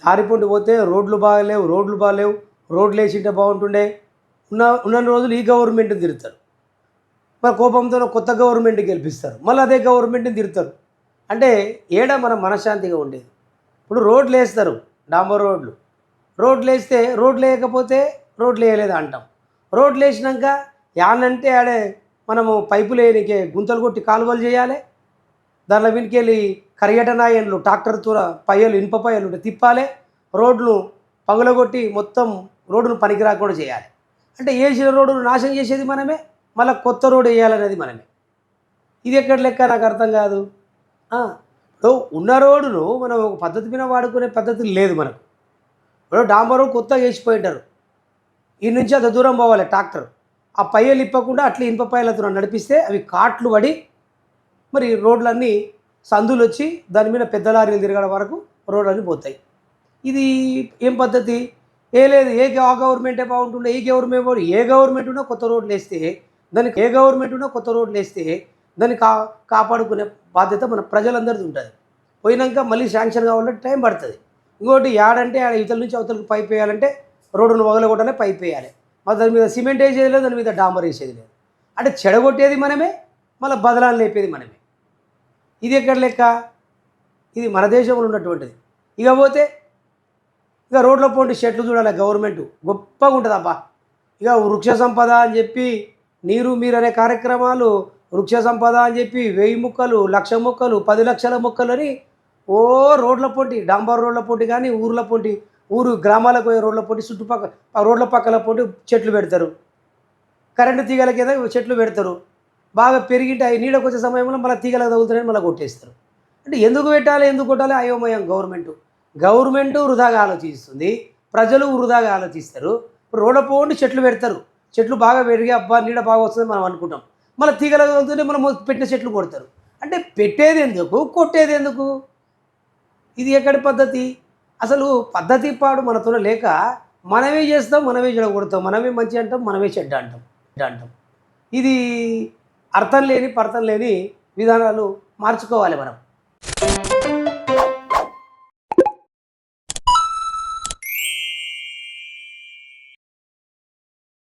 దారి పొండి పోతే రోడ్లు బాగలేవు, రోడ్లు వేసింటే బాగుంటుండే. ఉన్న రోజులు ఈ గవర్నమెంట్ని తిరుగుతారు. మరి కోపంతో కొత్త గవర్నమెంట్ని గెలిపిస్తారు, మళ్ళీ అదే గవర్నమెంట్ని తిరుగుతారు. అంటే ఏడ మన మనశ్శాంతిగా ఉండేది. ఇప్పుడు రోడ్లు వేస్తారు, డాంబర్ రోడ్లు వేస్తే రోడ్లు వేయకపోతే రోడ్లు వేయలేదు అంటాం. రోడ్లు వేసినాక యానంటే ఆడే మనము పైపులు వేయనికే గుంతలు కొట్టి కాలువలు చేయాలి. దానిలో వెనుకెళ్ళి కరియటనాయన్లు ట్రాక్టర్తో పయ్యలు ఇనుప పయ్యలు తిప్పాలి. రోడ్లు పగులగొట్టి మొత్తం రోడ్డును పనికి రాకుండా చేయాలి. అంటే వేసిన రోడ్డును నాశనం చేసేది మనమే, మళ్ళీ కొత్త రోడ్డు వేయాలనేది మనమే. ఇది ఎక్కడ లెక్క నాకు అర్థం కాదు. ఇప్పుడు ఉన్న రోడ్డును మనం ఒక పద్ధతి మీద వాడుకునే పద్ధతి లేదు మనకు. ఇప్పుడు డాంబరు కొత్తగా వేసిపోయింటారు, ఈ నుంచి అంత దూరం పోవాలి ట్రాక్టర్, ఆ పయ్యలు ఇప్పకుండా అట్లా ఇనుప పయ్యలతో నడిపిస్తే అవి కాట్లు పడి మరి రోడ్లన్నీ సందులు వచ్చి దాని మీద పెద్ద లారీలు తిరగడం వరకు రోడ్లన్నీ పోతాయి. ఇది ఏం పద్ధతి? లేదు, ఆ గవర్నమెంటే బాగుంటుండే, ఏ గవర్నమెంట్ ఉన్నా కొత్త రోడ్లు వేస్తే దాన్ని కాపాడుకునే బాధ్యత మన ప్రజలందరిది ఉంటుంది. పోయినాక మళ్ళీ శాంక్షన్ కావాలంటే టైం పడుతుంది. ఇంకోటి యాడంటే ఆడ ఇవతల నుంచి అవతలకి పైప్ వేయాలంటే రోడ్డును వగలగొట్టాలి, పైప్ వేయాలి. మరి దాని మీద సిమెంట్ వేసేది లేదు, దాని మీద డాంబర్ వేసేది లేదు. అంటే చెడగొట్టేది మనమే, మళ్ళీ బదలాలు లేపేది మనమే. ఇది ఎక్కడ లెక్క? ఇది మన దేశంలో ఉన్నటువంటిది. ఇక పోతే ఇక రోడ్ల పోండి చెట్లు చూడాలి, గవర్నమెంట్ గొప్పగా ఉంటుంది అబ్బా. ఇక వృక్ష సంపద అని చెప్పి నీరు మీరు అనే కార్యక్రమాలు, వృక్ష సంపద అని చెప్పి 1000 మొక్కలు, 1,00,000 మొక్కలు, 10 లక్షల మొక్కలు అని రోడ్ల పోటీ, డాంబర్ రోడ్ల పోటీ కానీ ఊర్ల పోటీ, గ్రామాలకు పోయే రోడ్ల పోటీ, చుట్టుపక్కల రోడ్ల పక్కల పోటీ చెట్లు పెడతారు. కరెంటు తీగల కింద చెట్లు పెడతారు. బాగా పెరిగింటే అవి నీడకు వచ్చే సమయంలో మళ్ళీ తీగలకు తగులుతారని మళ్ళీ కొట్టేస్తారు. అంటే ఎందుకు పెట్టాలి, ఎందుకు కొట్టాలి? అయోమయం. గవర్నమెంటు వృధాగా ఆలోచిస్తుంది, ప్రజలు వృధాగా ఆలోచిస్తారు. రోడ్ల పోండి చెట్లు పెడతారు, చెట్లు బాగా పెరిగి అబ్బా నీడ బాగా వస్తుంది మనం అనుకుంటాం, మళ్ళీ తీగలకు తగులుతుంటే మనం పెట్టిన చెట్లు కొడతారు. అంటే పెట్టేది ఎందుకు, కొట్టేది ఎందుకు? ఇది ఎక్కడి పద్ధతి? అసలు పద్ధతి పాడు మనతో లేక మనమే చేస్తాం, మనమే చెడగొడతాం, మనమే మంచి అంటాం, మనమే చెడ్డ అంటాం. ఇది అర్థం లేని విధానాలు మార్చుకోవాలి మనం.